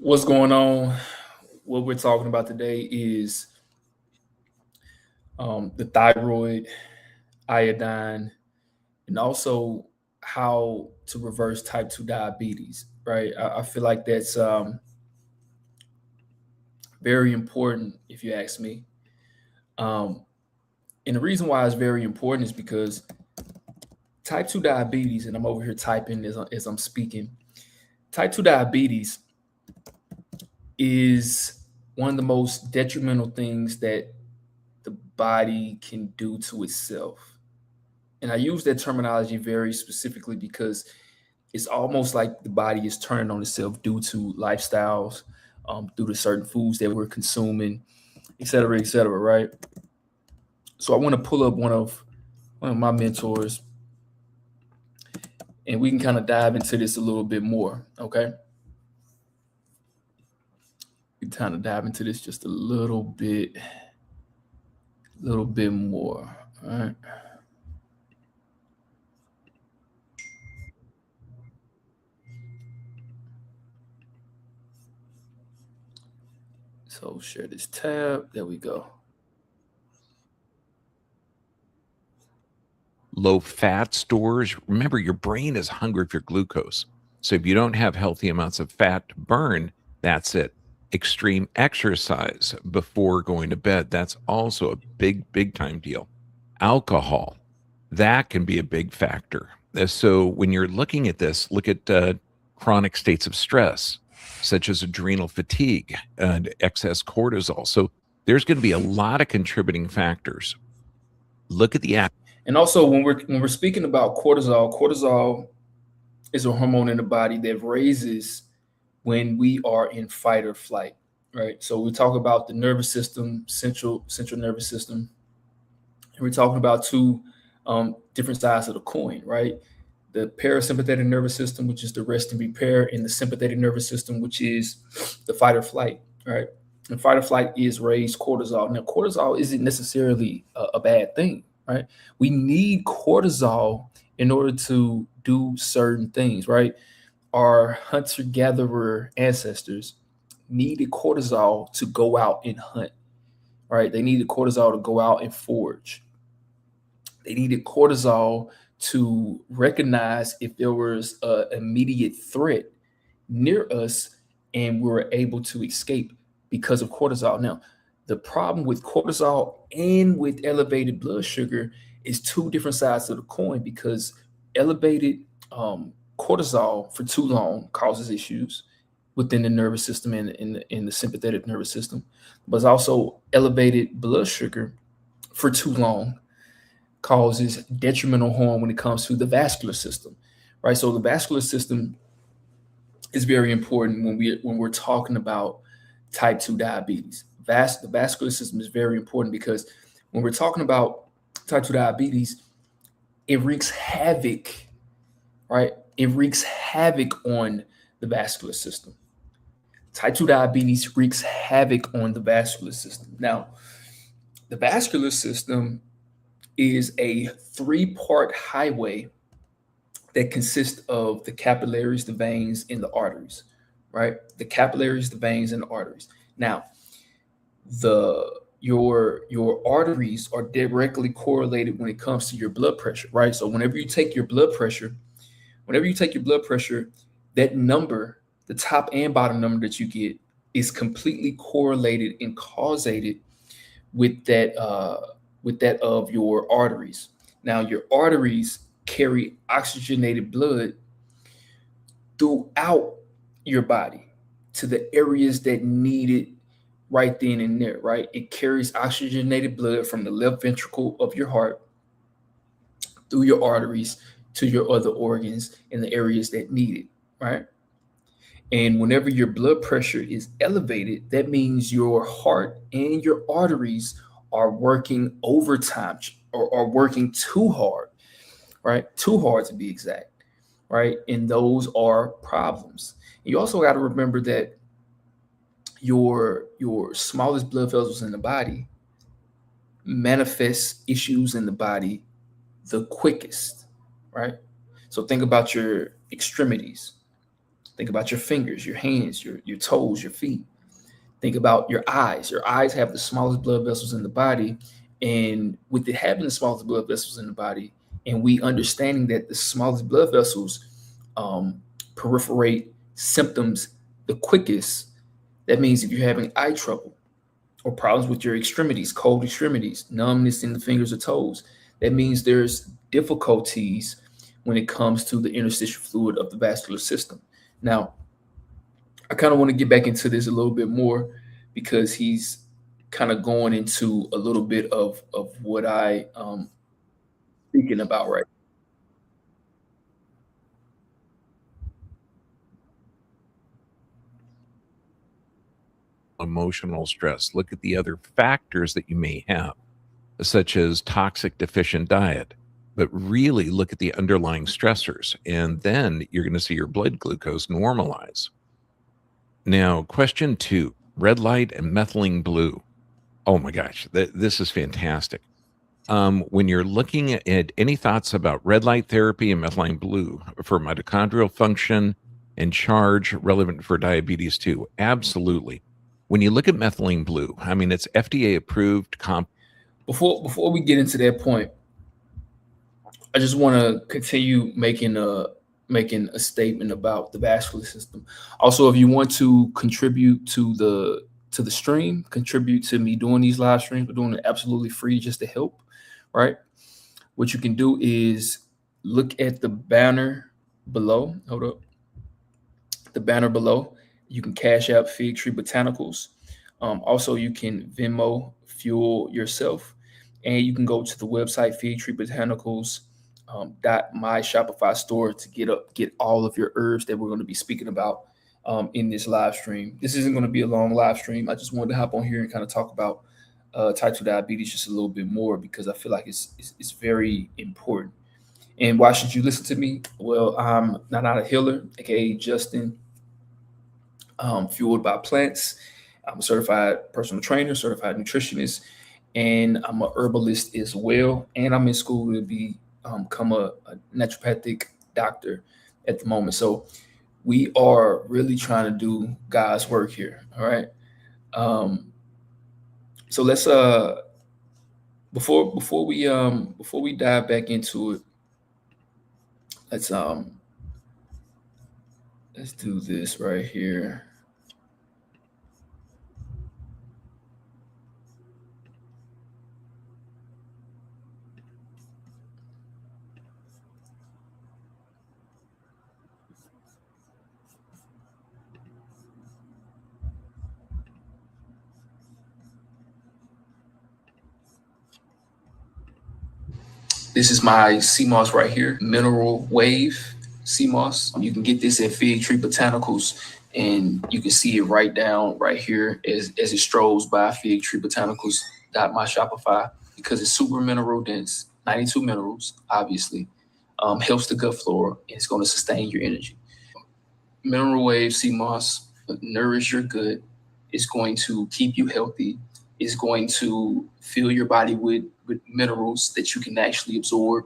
What's going on? What we're talking about today is the thyroid, iodine, and also how to reverse type 2 diabetes, right? I feel like that's very important if you ask me. Um, and the reason why it's very important is because type 2 diabetes, and I'm over here typing as I'm speaking, type 2 diabetes is one of the most detrimental things that the body can do to itself. And I use that terminology very specifically because it's almost like the body is turning on itself due to lifestyles, due to certain foods that we're consuming, et cetera, right? So I want to pull up one of my mentors, and we can kind of dive into this a little bit more. Okay, we kind of dive into this just a little bit more. All right. So share this tab. There we go. Low fat stores. Remember, your brain is hungry for glucose. So if you don't have healthy amounts of fat to burn, that's it. Extreme exercise before going to bed. That's also a big time deal. Alcohol, that can be a big factor. So when you're looking at this, look at chronic states of stress, such as adrenal fatigue and excess cortisol. So there's going to be a lot of contributing factors. Look at the And also, when we're speaking about cortisol, cortisol is a hormone in the body that raises when we are in fight or flight, right? So we talk about the nervous system, central nervous system, and we're talking about two different sides of the coin, right? The parasympathetic nervous system, which is the rest and repair, and the sympathetic nervous system, which is the fight or flight, right? And fight or flight is raised cortisol. Now, cortisol isn't necessarily a bad thing, right? We need cortisol in order to do certain things, right? Our hunter-gatherer ancestors needed cortisol to go out and hunt, right? They needed cortisol to go out and forage. They needed cortisol to recognize if there was an immediate threat near us and we were able to escape because of cortisol. Now, the problem with cortisol and with elevated blood sugar is two different sides of the coin because elevated cortisol for too long causes issues within the nervous system and in the sympathetic nervous system, but also elevated blood sugar for too long causes detrimental harm when it comes to the vascular system, right? So the vascular system is very important when we're talking about type 2 diabetes. The vascular system is very important because when we're talking about type 2 diabetes, it wreaks havoc, right? It wreaks havoc on the vascular system. Type 2 diabetes wreaks havoc on the vascular system. Now, the vascular system is a three-part highway that consists of the capillaries, the veins, and the arteries, right? The capillaries, the veins, and the arteries. Now, your arteries are directly correlated when it comes to your blood pressure, right? So whenever you take your blood pressure, that number, the top and bottom number that you get, is completely correlated and causated with that of your arteries. Now, your arteries carry oxygenated blood throughout your body to the areas that need it right then and there, right? It carries oxygenated blood from the left ventricle of your heart through your arteries to your other organs in the areas that need it, right? And whenever your blood pressure is elevated, that means your heart and your arteries are working overtime or are working too hard, right? Too hard to be exact, right? And those are problems. You also got to remember that your smallest blood vessels in the body manifest issues in the body the quickest, right? So think about your extremities. Think about your fingers, your hands, your toes, your feet. Think about your eyes. Your eyes have the smallest blood vessels in the body. And with it having the smallest blood vessels in the body, and we understanding that the smallest blood vessels proliferate symptoms the quickest, that means if you're having eye trouble or problems with your extremities, cold extremities, numbness in the fingers or toes, that means there's difficulties when it comes to the interstitial fluid of the vascular system. Now, I kind of want to get back into this a little bit more because he's kind of going into a little bit of what I thinking about right. Emotional stress. Look at the other factors that you may have, such as toxic deficient diet. But really look at the underlying stressors, and then you're going to see your blood glucose normalize. Now, question 2, red light and methylene blue. Oh my gosh, this is fantastic. When you're looking at any thoughts about red light therapy and methylene blue for mitochondrial function and charge relevant for diabetes too, absolutely. When you look at methylene blue, I mean, it's FDA approved. Before we get into that point, I just want to continue making a statement about the vascular system. Also, if you want to contribute to the stream, contribute to me doing these live streams, we're doing it absolutely free just to help, right? What you can do is look at the banner below. Hold up. The banner below. You can cash out Fig Tree Botanicals. Also, you can Venmo Fuel yourself, and you can go to the website Fig Tree Botanicals .my Shopify store to get all of your herbs that we're going to be speaking about in this live stream. This isn't going to be a long live stream. I just wanted to hop on here and kind of talk about type 2 diabetes just a little bit more because I feel like it's very important. And why should you listen to me? Well, I'm not a healer, aka Justin, fueled by plants. I'm a certified personal trainer, certified nutritionist, and I'm a herbalist as well. And I'm in school to become a naturopathic doctor at the moment. So we are really trying to do God's work here. All right. So let's before we dive back into it, let's do this right here. This is my sea moss right here, mineral wave sea moss. You can get this at Fig Tree Botanicals, and you can see it right down right here as it strolls by Fig Tree Botanicals .my Shopify because it's super mineral dense, 92 minerals, obviously, helps the gut flora, and it's going to sustain your energy. Mineral wave sea moss nourish your gut. It's going to keep you healthy. It's going to fill your body with minerals that you can actually absorb.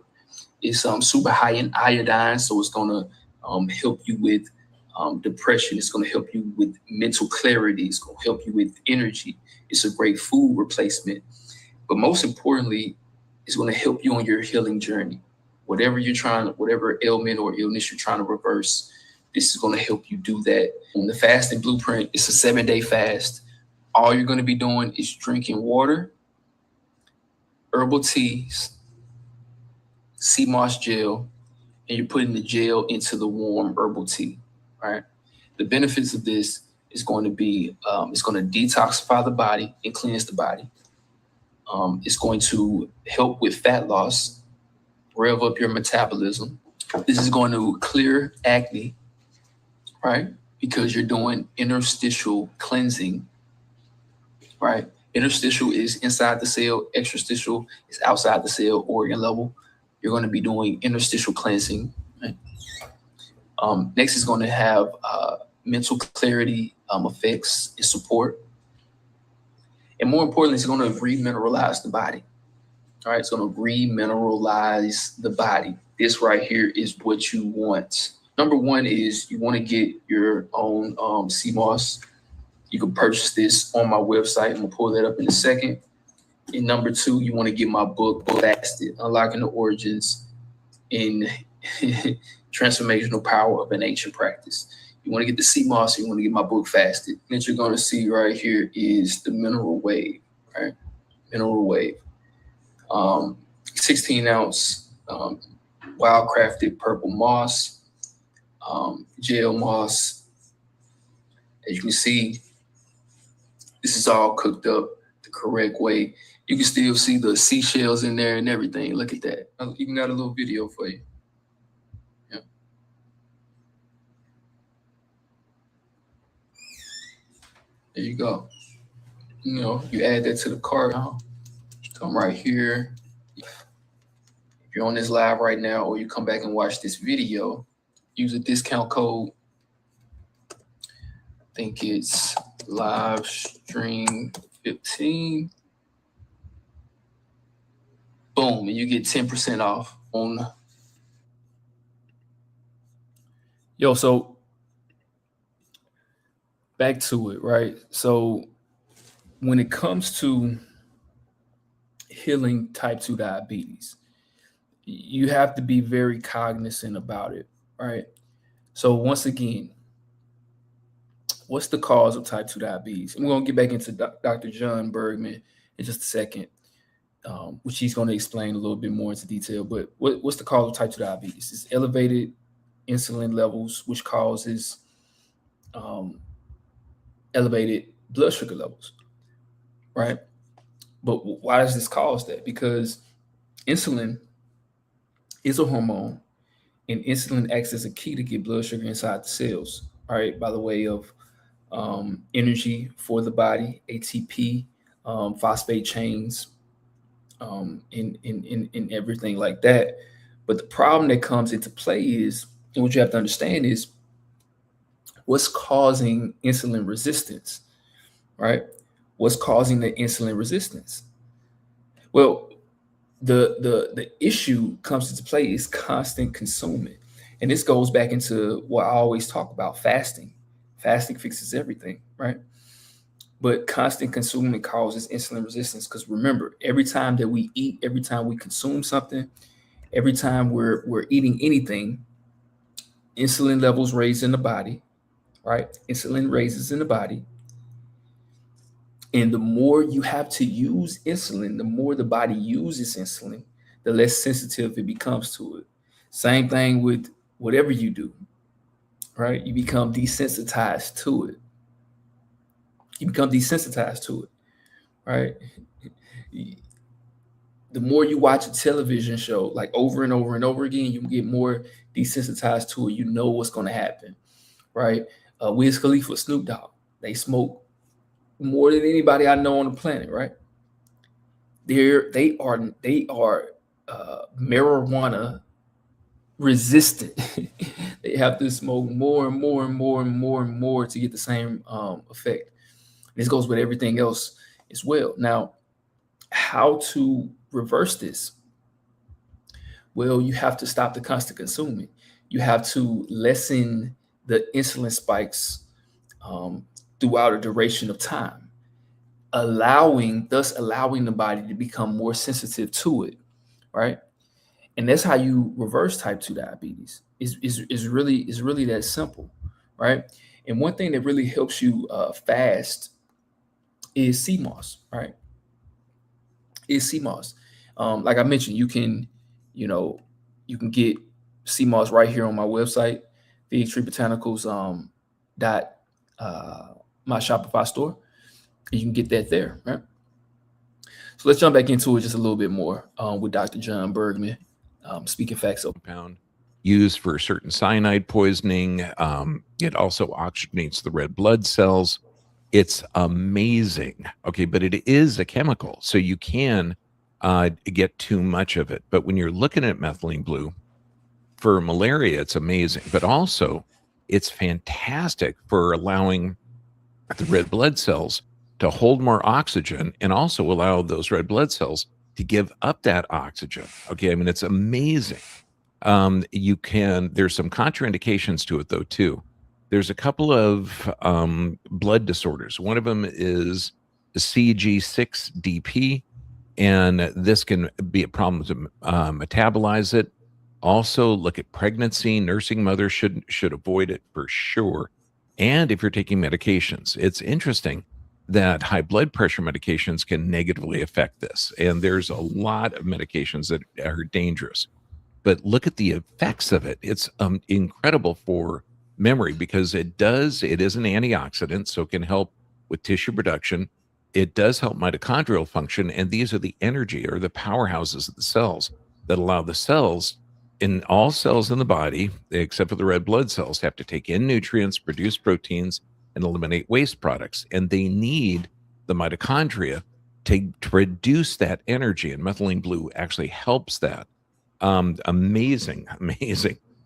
It's super high in iodine, so it's going to help you with depression. It's going to help you with mental clarity. It's going to help you with energy. It's a great food replacement. But most importantly, it's going to help you on your healing journey. Whatever ailment or illness you're trying to reverse, this is going to help you do that. On the fasting blueprint, it's a 7-day fast. All you're going to be doing is drinking water, herbal teas, sea moss gel, and you're putting the gel into the warm herbal tea, right? The benefits of this is going to be, it's going to detoxify the body and cleanse the body. It's going to help with fat loss, rev up your metabolism. This is going to clear acne, right? Because you're doing interstitial cleansing, right? Interstitial is inside the cell, extrastitial is outside the cell, organ level. You're going to be doing interstitial cleansing. Right? Next is going to have mental clarity effects and support. And more importantly, it's going to re-mineralize the body. All right, it's going to re-mineralize the body. This right here is what you want Number one is you want to get your own CMOS. You can purchase this on my website. I'm gonna pull that up in a second. And number two, you want to get my book, Fasted, Unlocking the Origins in Transformational Power of an Ancient Practice. You want to get the CMOS, you want to get my book, Fasted. What you're going to see right here is the mineral wave, right? Mineral wave. 16 ounce wildcrafted purple moss, gel moss. As you can see, this is all cooked up the correct way. You can still see the seashells in there and everything. Look at that. I even got a little video for you. Yeah. There you go. You know, you add that to the cart. Come right here. If you're on this live right now, or you come back and watch this video, use a discount code. I think it's live stream 15. Boom, and you get 10% off on. Yo, so back to it, right? So when it comes to healing type 2 diabetes, you have to be very cognizant about it, right? So once again, what's the cause of type 2 diabetes? And we're going to get back into Dr. John Bergman in just a second, which he's going to explain a little bit more into detail. But what's the cause of type 2 diabetes? It's elevated insulin levels, which causes elevated blood sugar levels, right? But why does this cause that? Because insulin is a hormone, and insulin acts as a key to get blood sugar inside the cells, right? By the way of energy for the body, ATP, phosphate chains, in everything like that. But the problem that comes into play is, and what you have to understand is, what's causing insulin resistance, right? What's causing the insulin resistance? Well, the issue comes into play is constant consuming. And this goes back into what I always talk about, fasting. Fasting fixes everything, right? But constant consuming causes insulin resistance, because remember, every time that we eat, every time we consume something, every time we're eating anything, insulin levels raise in the body, right? Insulin raises in the body. And the more you have to use insulin, the more the body uses insulin, the less sensitive it becomes to it. Same thing with whatever you do, right? You become desensitized to it. You become desensitized to it, right? The more you watch a television show, like over and over and over again, you get more desensitized to it. You know what's going to happen, right? Wiz Khalifa, Snoop Dogg, they smoke more than anybody I know on the planet, right? They are marijuana resistant. They have to smoke more and more and more and more and more to get the same effect. This goes with everything else as well. Now, how to reverse this? Well, you have to stop the constant consuming. You have to lessen the insulin spikes throughout a duration of time, thus allowing the body to become more sensitive to it, right? And that's how you reverse type 2 diabetes. Is really that simple, right? And one thing that really helps you fast is CMOS, right? Is CMOS. Like I mentioned, you can get CMOS right here on my website, Fig Tree Botanicals my Shopify store. You can get that there, right? So let's jump back into it just a little bit more with Dr. John Bergman, speaking facts. Compound used for certain cyanide poisoning. It also oxygenates the red blood cells. It's amazing. Okay, but it is a chemical, so you can get too much of it. But when you're looking at methylene blue for malaria, it's amazing. But also, it's fantastic for allowing the red blood cells to hold more oxygen and also allow those red blood cells to give up that oxygen. Okay, I mean, it's amazing. There's some contraindications to it though, too. There's a couple of blood disorders. One of them is CG6DP, and this can be a problem to metabolize it. Also, look at pregnancy. Nursing mothers should avoid it for sure. And if you're taking medications, it's interesting that high blood pressure medications can negatively affect this. And there's a lot of medications that are dangerous. But look at the effects of it. It's incredible for memory because it is an antioxidant, so it can help with tissue production. It does help mitochondrial function, and these are the energy or the powerhouses of the cells that allow the cells in all cells in the body, except for the red blood cells, have to take in nutrients, produce proteins, and eliminate waste products. And they need the mitochondria to produce that energy, and methylene blue actually helps that. Amazing.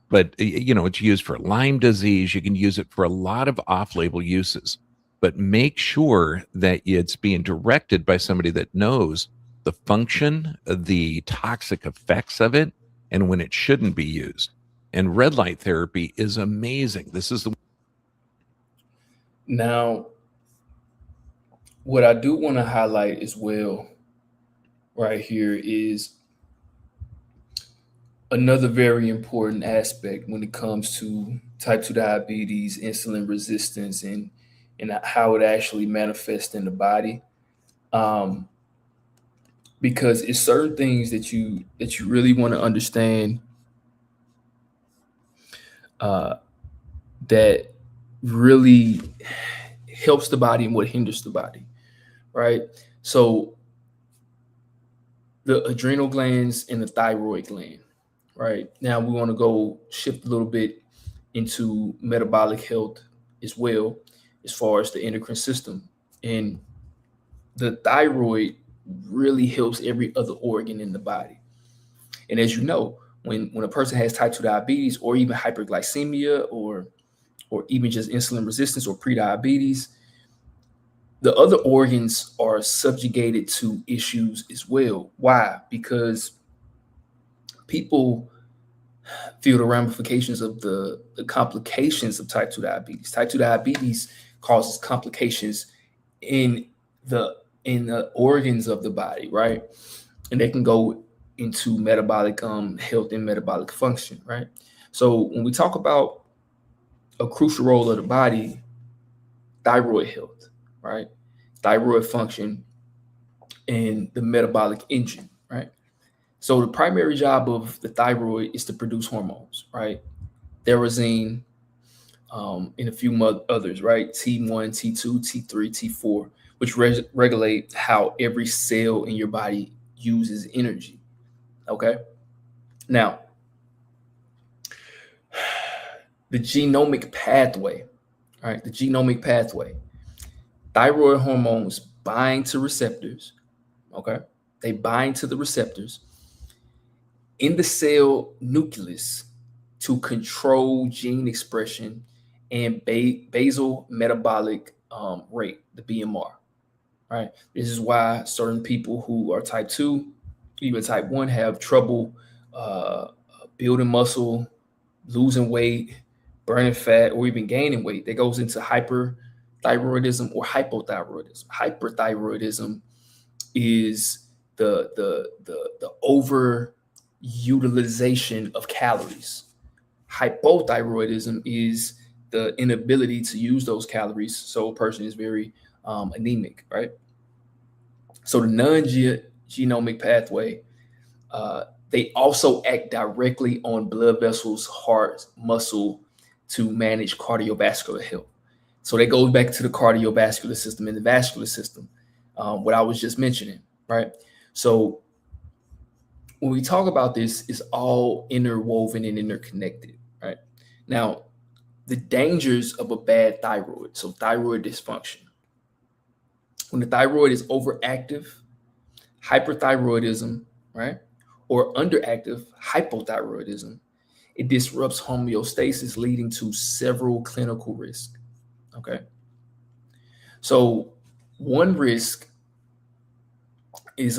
But it's used for Lyme disease. You can use it for a lot of off-label uses, but make sure that it's being directed by somebody that knows the function, the toxic effects of it, and when it shouldn't be used. And red light therapy is amazing. This is the Now, what I do want to highlight as well right here is another very important aspect when it comes to type 2 diabetes, insulin resistance, and how it actually manifests in the body. Because it's certain things that you really want to understand that really helps the body and what hinders the body, right? So the adrenal glands and the thyroid gland, right? Now we want to go shift a little bit into metabolic health as well, as far as the endocrine system. And the thyroid really helps every other organ in the body. And as you know, when a person has type 2 diabetes or even hyperglycemia or even just insulin resistance or prediabetes, the other organs are subjugated to issues as well. Why? Because people feel the ramifications of the complications of type 2 diabetes. Type 2 diabetes causes complications in the organs of the body, right? And they can go into metabolic health and metabolic function, right? So when we talk about a crucial role of the body, thyroid health, right? Thyroid function and the metabolic engine, right? So the primary job of the thyroid is to produce hormones, right? Thyroxine, and a few others, right? T1, T2, T3, T4, which regulate how every cell in your body uses energy. Okay. Now, the genomic pathway, all right? The genomic pathway. Thyroid hormones bind to receptors. Okay. They bind to the receptors in the cell nucleus to control gene expression and basal metabolic rate, the BMR. Right. This is why certain people who are type 2, even type 1, have trouble building muscle, losing weight, burning fat, or even gaining weight. That goes into hyperthyroidism or hypothyroidism. Hyperthyroidism is the overutilization of calories. Hypothyroidism is the inability to use those calories, so a person is very anemic, right? So the non-genomic pathway, they also act directly on blood vessels, heart, muscle to manage cardiovascular health. So that goes back to the cardiovascular system and the vascular system, what I was just mentioning, right? So when we talk about this, it's all interwoven and interconnected, right? Now, the dangers of a bad thyroid, so thyroid dysfunction. When the thyroid is overactive, hyperthyroidism, right? Or underactive, hypothyroidism, it disrupts homeostasis, leading to several clinical risks. Okay. So one risk is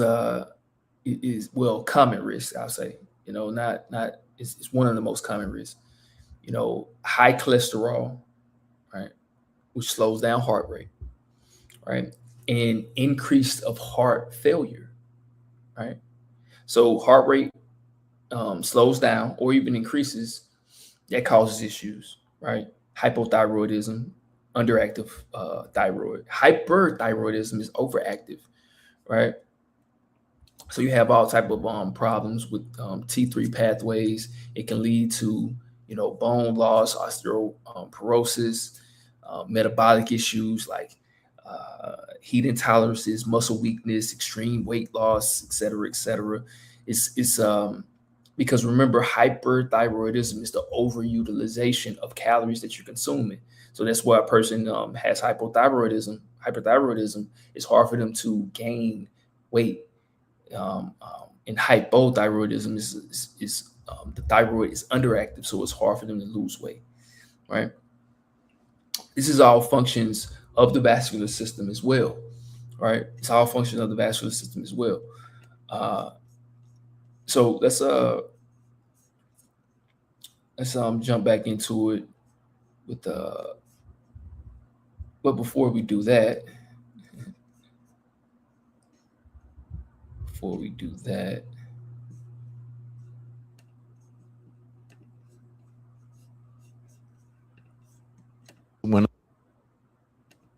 common risk, I'll say, not is one of the most common risks. You know, high cholesterol, right, which slows down heart rate, right, and increase of heart failure, right. So heart rate slows down or even increases, that causes issues, right? Hypothyroidism, underactive thyroid. Hyperthyroidism is overactive, right? So you have all type of problems with T3 pathways. It can lead to, you know, bone loss, osteoporosis, metabolic issues like heat intolerances, muscle weakness, extreme weight loss, et cetera, et cetera. It's because remember, hyperthyroidism is the overutilization of calories that you're consuming. So that's why a person has hypothyroidism. Hyperthyroidism, it's hard for them to gain weight. And hypothyroidism is the thyroid is underactive, so it's hard for them to lose weight, right? This is all functions of the vascular system as well, right? It's all functions of the vascular system as well. So let's jump back into it with but before we do that, one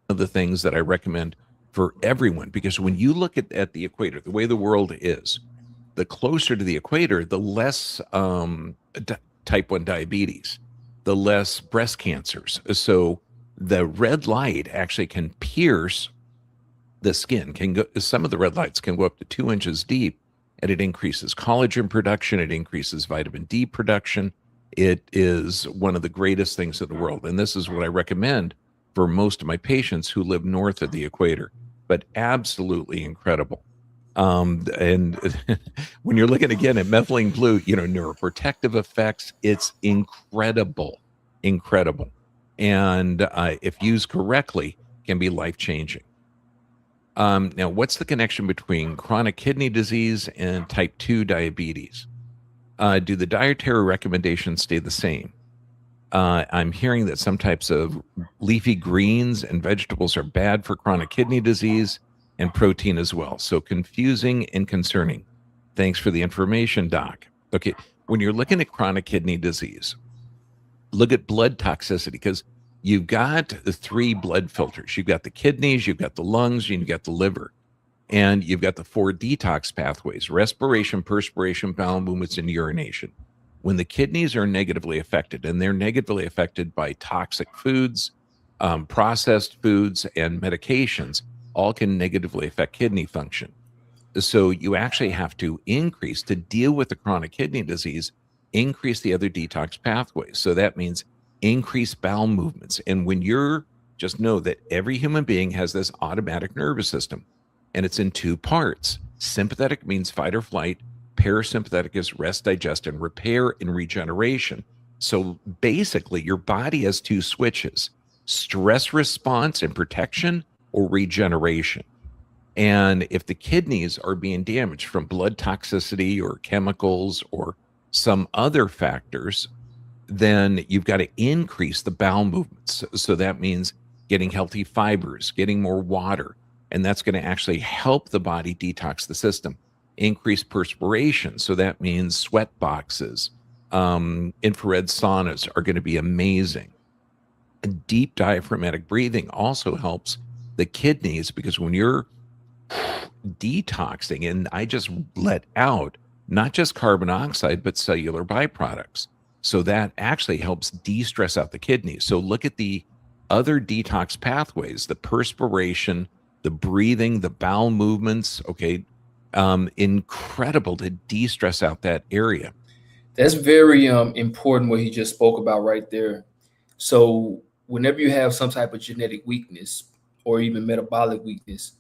of the things that I recommend for everyone, because when you look at the equator, the way the world is, the closer to the equator, the less type 1 diabetes, the less breast cancers. So the red light actually can pierce the skin. Some of the red lights can go up to 2 inches deep, and it increases collagen production. It increases vitamin D production. It is one of the greatest things in the world. And this is what I recommend for most of my patients who live north of the equator, but absolutely incredible. And when you're looking again at methylene blue, you know, neuroprotective effects, it's incredible. And if used correctly, can be life-changing. Now, what's the connection between chronic kidney disease and type 2 diabetes? Do the dietary recommendations stay the same? I'm hearing that some types of leafy greens and vegetables are bad for chronic kidney disease, and protein as well. So confusing and concerning. Thanks for the information, Doc. Okay, when you're looking at chronic kidney disease, look at blood toxicity, because you've got the 3 blood filters. You've got the kidneys, you've got the lungs, and you've got the liver. And you've got the 4 detox pathways: respiration, perspiration, bowel movements, and urination. When the kidneys are negatively affected, and they're negatively affected by toxic foods, processed foods, and medications, all can negatively affect kidney function. So you actually have to increase, to deal with the chronic kidney disease, increase the other detox pathways. So that means increase bowel movements. And when just know that every human being has this automatic nervous system, and it's in 2 parts. Sympathetic means fight or flight. Parasympathetic is rest, digest, and repair and regeneration. So basically, your body has 2 switches: stress response and protection, or regeneration. And if the kidneys are being damaged from blood toxicity or chemicals or some other factors, then you've got to increase the bowel movements. So that means getting healthy fibers, getting more water, and that's going to actually help the body detox the system. Increase perspiration. So that means sweat boxes, infrared saunas are going to be amazing. Deep diaphragmatic breathing also helps the kidneys, because when you're detoxing, and I just let out not just carbon dioxide, but cellular byproducts. So that actually helps de-stress out the kidneys. So look at the other detox pathways: the perspiration, the breathing, the bowel movements. Okay. Incredible to de-stress out that area. That's very important what he just spoke about right there. So whenever you have some type of genetic weakness or even metabolic weakness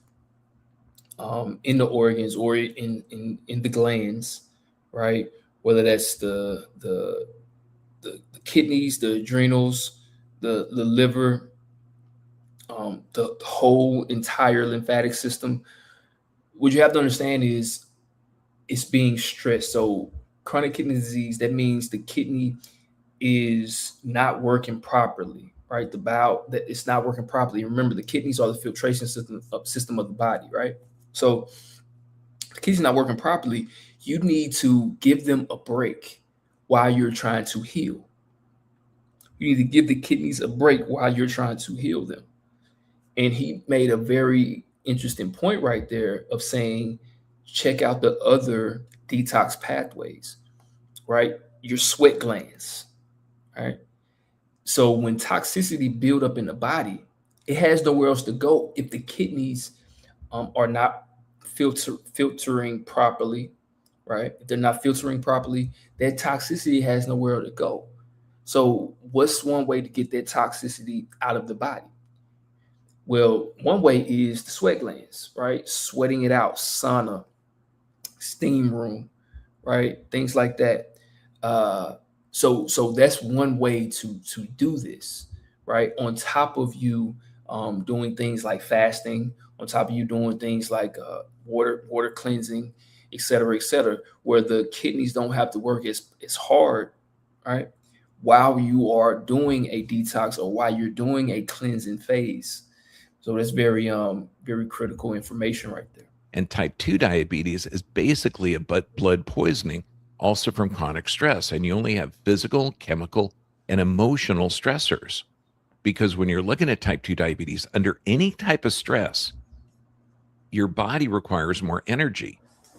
in the organs or in the glands, right? Whether that's the kidneys, the adrenals, the liver, the whole entire lymphatic system. What you have to understand is it's being stressed. So chronic kidney disease, that means the kidney is not working properly, right? The bowel, that it's not working properly. Remember, the kidneys are the filtration system of the body, right? So the kidneys not working properly. You need to give them a break while you're trying to heal. You need to give the kidneys a break while you're trying to heal them. And he made a very interesting point right there of saying, check out the other detox pathways, right? Your sweat glands, right? So when toxicity build up in the body, it has nowhere else to go if the kidneys are not filtering properly, right? If they're not filtering properly, that toxicity has nowhere to go. So what's one way to get that toxicity out of the body? Well, one way is the sweat glands, right? Sweating it out, sauna, steam room, right? Things like that. So that's one way to do this, right? On top of you doing things like fasting, on top of you doing things like water cleansing, et cetera, where the kidneys don't have to work as hard, right? While you are doing a detox or while you're doing a cleansing phase. So that's very critical information right there. And type 2 diabetes is basically a blood poisoning, also from chronic stress. And you only have physical, chemical, and emotional stressors. Because when you're looking at type 2 diabetes, under any type of stress, your body requires more energy.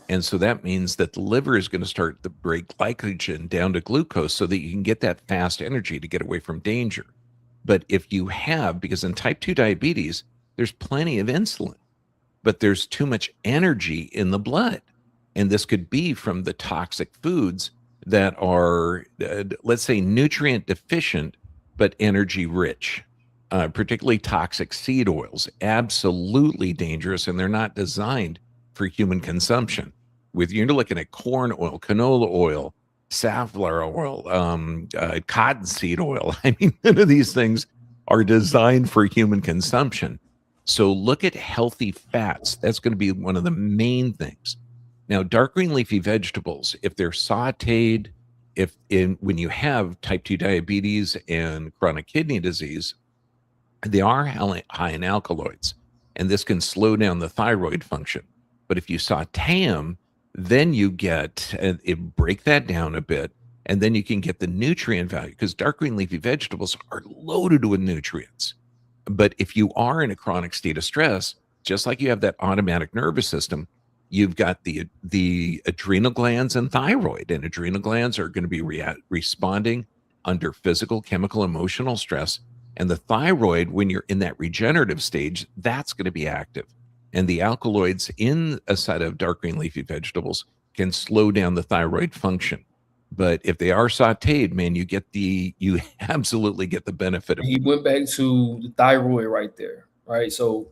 And so that means that the liver is going to start to break glycogen down to glucose so that you can get that fast energy to get away from danger. But if you have, because in type 2 diabetes, there's plenty of insulin, but there's too much energy in the blood. And this could be from the toxic foods that are, let's say, nutrient deficient, but energy rich, particularly toxic seed oils, absolutely dangerous. And they're not designed for human consumption. With you're looking at corn oil, canola oil, safflower oil, cottonseed oil. I mean, none of these things are designed for human consumption. So look at healthy fats. That's going to be one of the main things. Now, dark green leafy vegetables, if they're sauteed, when you have type 2 diabetes and chronic kidney disease, they are high in alkaloids, and this can slow down the thyroid function. But if you saute them, then you get break that down a bit, and then you can get the nutrient value, because dark green leafy vegetables are loaded with nutrients. But if you are in a chronic state of stress, just like you have that automatic nervous system, you've got the adrenal glands and thyroid, and adrenal glands are going to be responding under physical, chemical, emotional stress. And the thyroid, when you're in that regenerative stage, that's going to be active. And the alkaloids in a set of dark green leafy vegetables can slow down the thyroid function. But if they are sauteed, man, you absolutely get the benefit of. He went back to the thyroid right there, right? So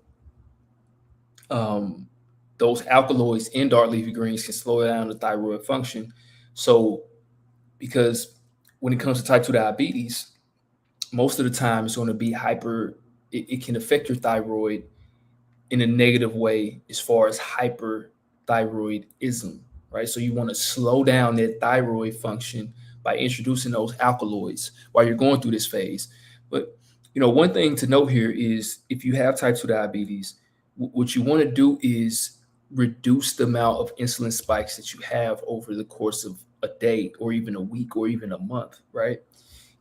those alkaloids in dark leafy greens can slow down the thyroid function. So because when it comes to type 2 diabetes, most of the time it's going to be it can affect your thyroid in a negative way as far as hyperthyroidism, right? So you want to slow down that thyroid function by introducing those alkaloids while you're going through this phase. But, one thing to note here is if you have type 2 diabetes, what you want to do is reduce the amount of insulin spikes that you have over the course of a day or even a week or even a month, right?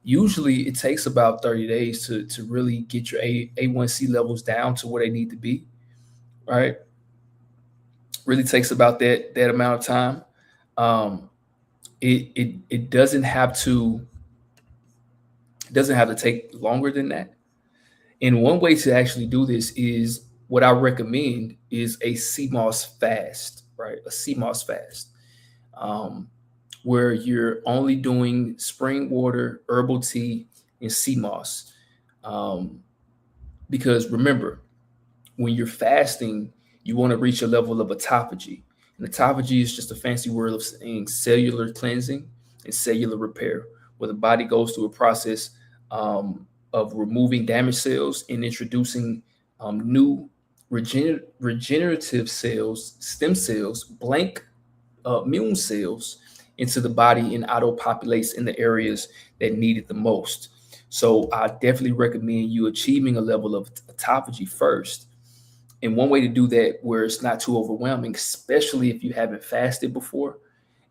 Usually it takes about 30 days to really get your A1C levels down to where they need to be, right? Really takes about that amount of time. It doesn't have to take longer than that. And one way to actually do this is what I recommend is a CMOS fast, right? A CMOS fast, where you're only doing spring water, herbal tea, and CMOS. Because remember, when you're fasting, you want to reach a level of autophagy. And autophagy is just a fancy word of saying cellular cleansing and cellular repair, where the body goes through a process of removing damaged cells and introducing new regenerative cells, stem cells, blank immune cells into the body and auto-populates in the areas that need it the most. So I definitely recommend you achieving a level of autophagy first. And one way to do that where it's not too overwhelming, especially if you haven't fasted before,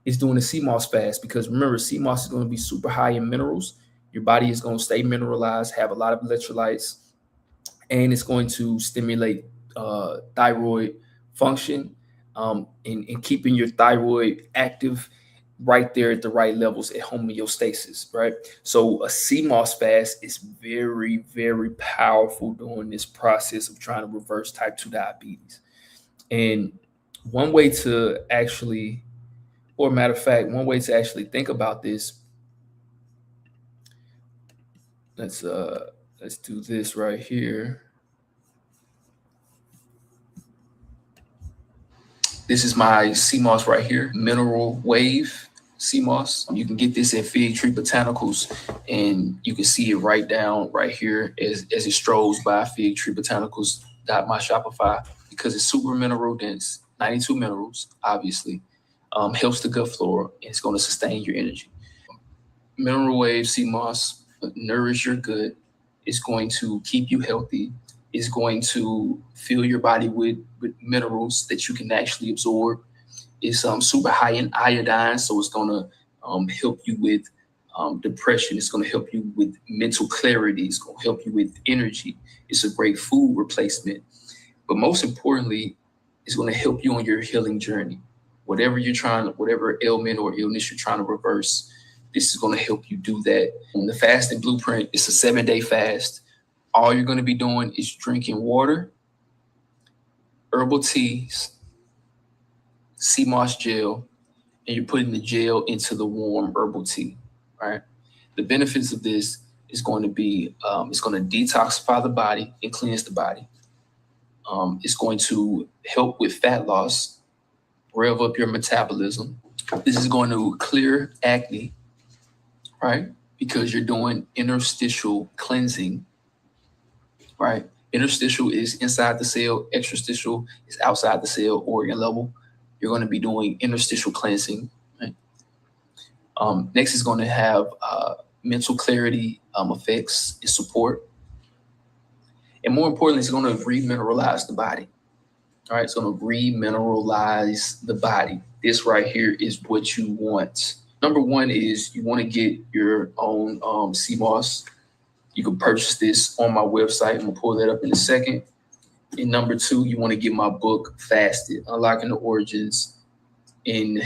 is doing a CMOS fast. Because remember, CMOS is going to be super high in minerals. Your body is going to stay mineralized, have a lot of electrolytes, and it's going to stimulate thyroid function, and keeping your thyroid active right there at the right levels at homeostasis, right? So a CMOS fast is very, very powerful during this process of trying to reverse type 2 diabetes. And one way to actually, or matter of fact, one way to actually think about this, let's do this right here. This is my CMOS right here, mineral wave CMOS. You can get this at Fig Tree Botanicals, and you can see it right down right here as it strolls by Fig Tree Botanicals. My Shopify, because it's super mineral dense, 92 minerals, obviously, helps the gut flora, and it's going to sustain your energy. Mineral wave CMOS nourish your gut. It's going to keep you healthy. It's going to fill your body with minerals that you can actually absorb. It's super high in iodine, so it's going to help you with depression. It's going to help you with mental clarity. It's going to help you with energy. It's a great food replacement. But most importantly, it's going to help you on your healing journey. Whatever ailment or illness you're trying to reverse, this is going to help you do that. And the fasting blueprint, it's a 7-day fast. All you're going to be doing is drinking water, herbal teas, CMOS gel, and you're putting the gel into the warm herbal tea, right? The benefits of this is going to be, it's going to detoxify the body and cleanse the body. It's going to help with fat loss, rev up your metabolism. This is going to clear acne, right? Because you're doing interstitial cleansing, right? Interstitial is inside the cell, extrastitial is outside the cell, organ level. You're going to be doing interstitial cleansing, right? Next is going to have mental clarity effects and support. And more importantly, it's going to re-mineralize the body. All right, it's going to re-mineralize the body. This right here is what you want. Number one is you want to get your own CMOS. You can purchase this on my website. I'm going to pull that up in a second. And number two, you want to get my book, Fasted, Unlocking the Origins in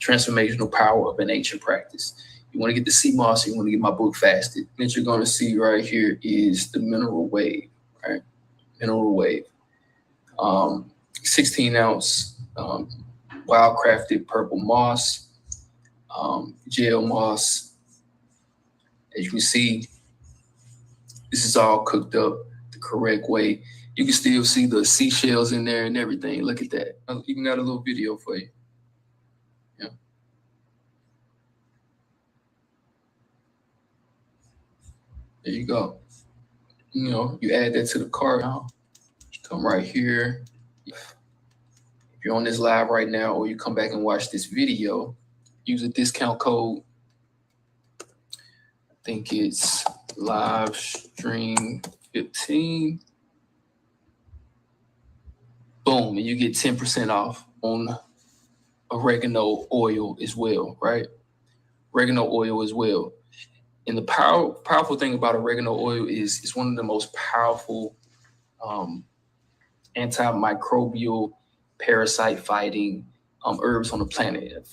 Transformational Power of an Ancient Practice. You want to get the CMOS, you want to get my book, Fasted. What you're going to see right here is the mineral wave, right? Mineral wave. 16 ounce wild-crafted purple moss, gel moss. As you can see, this is all cooked up the correct way. You can still see the seashells in there and everything. Look at that. I even got a little video for you. Yeah. There you go. You know, you add that to the cart now. Come right here. If you're on this live right now, or you come back and watch this video, use a discount code. I think it's live stream 15. Boom, and you get 10% off on oregano oil as well, right? Oregano oil as well. And the powerful thing about oregano oil is it's one of the most powerful antimicrobial parasite fighting herbs on the planet.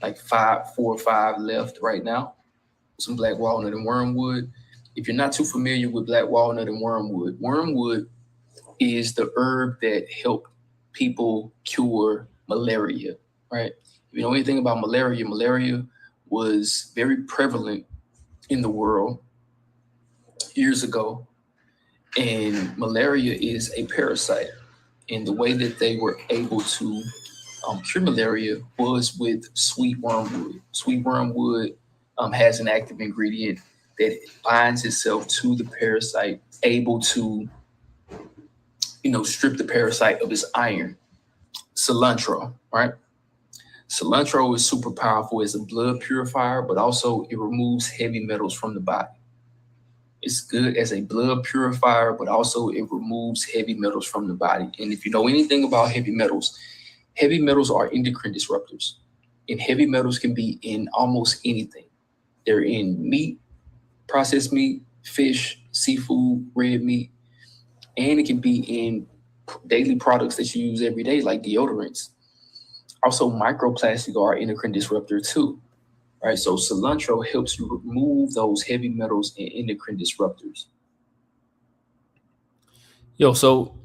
Like 4 or 5 left right now. Some black walnut and wormwood. If you're not too familiar with black walnut and wormwood, wormwood is the herb that helped people cure malaria, right? If you know anything about malaria, malaria was very prevalent in the world years ago. And malaria is a parasite. And the way that they were able to cure malaria was with sweet wormwood. Sweet wormwood has an active ingredient that binds itself to the parasite, able to, strip the parasite of its iron. Cilantro, right? Cilantro is super powerful as a blood purifier, but also it removes heavy metals from the body. It's good as a blood purifier, but also it removes heavy metals from the body. And if you know anything about heavy metals are endocrine disruptors. And heavy metals can be in almost anything. They're in meat, processed meat, fish, seafood, red meat, and it can be in daily products that you use every day, like deodorants. Also, microplastic are an endocrine disruptor too, right? So cilantro helps you remove those heavy metals and endocrine disruptors. Yo, so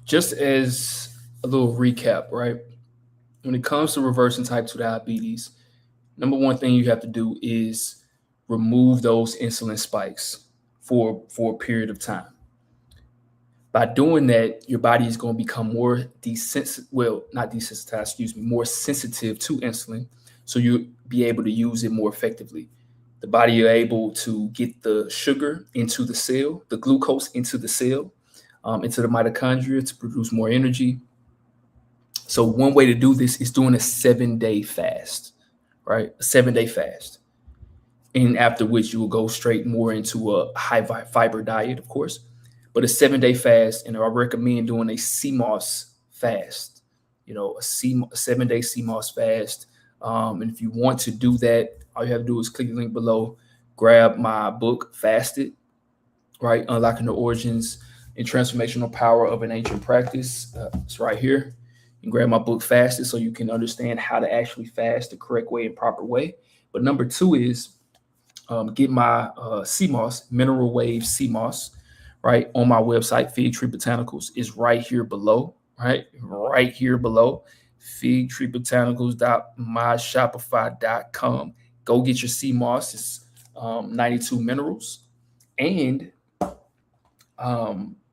just as a little recap, right? When it comes to reversing type 2 diabetes, number one thing you have to do is remove those insulin spikes for a period of time. By doing that, your body is going to become more more sensitive to insulin, so you'll be able to use it more effectively. The body is able to get the sugar into the cell, the glucose into the cell, into the mitochondria to produce more energy. So one way to do this is doing a 7-day fast, right? A 7-day fast. And after which you will go straight more into a high fiber diet, of course. But a 7-day fast, and I recommend doing a CMOS fast, a 7-day CMOS fast. And if you want to do that, all you have to do is click the link below, grab my book, Fasted, right? Unlocking the Origins and Transformational Power of an Ancient Practice. It's right here. And grab my book, Fasted, so you can understand how to actually fast the correct way and proper way. But number two is get my CMOS, Mineral Wave CMOS, right, on my website, Fig Tree Botanicals, is right here below, right here below, figtreebotanicals.myshopify.com. Go get your CMOS. It's 92 minerals, and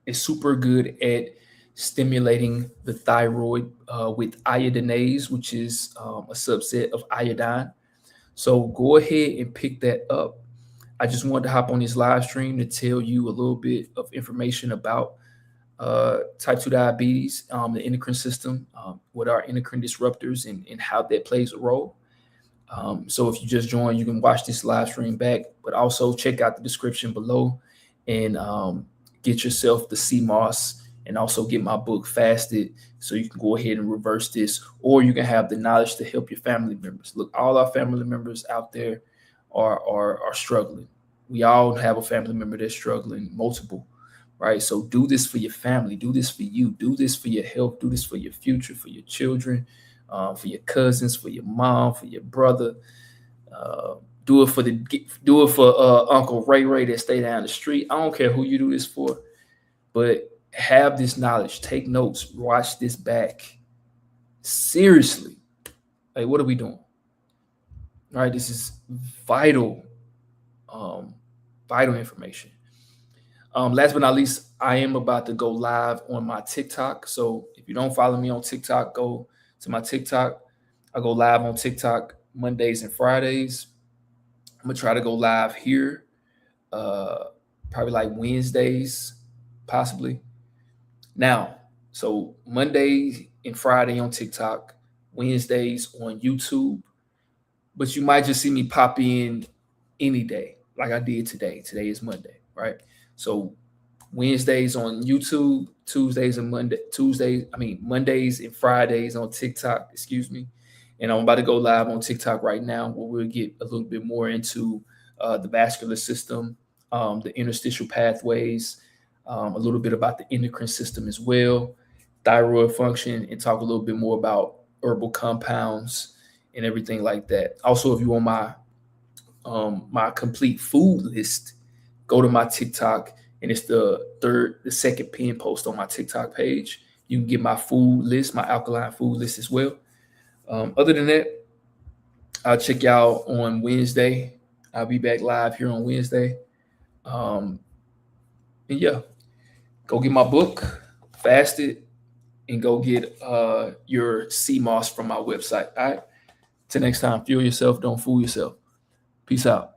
it's super good at stimulating the thyroid with iodinase, which is a subset of iodine. So go ahead and pick that up. I just wanted to hop on this live stream to tell you a little bit of information about type 2 diabetes, the endocrine system, what are endocrine disruptors, and how that plays a role. So if you just joined, you can watch this live stream back, but also check out the description below and get yourself the CMOS, and also get my book, Fasted, so you can go ahead and reverse this, or you can have the knowledge to help your family members. Look, all our family members out there are struggling. We all have a family member that's struggling, multiple, right? So do this for your family, do this for you, do this for your health, do this for your future, for your children, for your cousins, for your mom, for your brother. Do it for Uncle Ray that stay down the street. I don't care who you do this for, but have this knowledge. Take notes. Watch this back. Seriously, like, what are we doing? All right, this is vital, vital information. Last but not least, I am about to go live on my TikTok. So if you don't follow me on TikTok, go to my TikTok. I go live on TikTok Mondays and Fridays. I'm gonna try to go live here, probably like Wednesdays, possibly. Now, so Monday and Friday on TikTok, Wednesdays on YouTube. But you might just see me pop in any day, like I did today. Today is Monday, right? So Wednesdays on YouTube, Mondays and Fridays on TikTok, excuse me. And I'm about to go live on TikTok right now, where we'll get a little bit more into the vascular system, the interstitial pathways, a little bit about the endocrine system as well, thyroid function, and talk a little bit more about herbal compounds and everything like that. Also, if you want my complete food list, go to my TikTok, and it's the second pin post on my TikTok page. You can get my food list, my alkaline food list as well. Other than that, I'll check y'all on Wednesday. I'll be back live here on Wednesday. And yeah, go get my book, Fasted, and go get your CMOS from my website. All right. Till next time, fuel yourself, don't fool yourself. Peace out.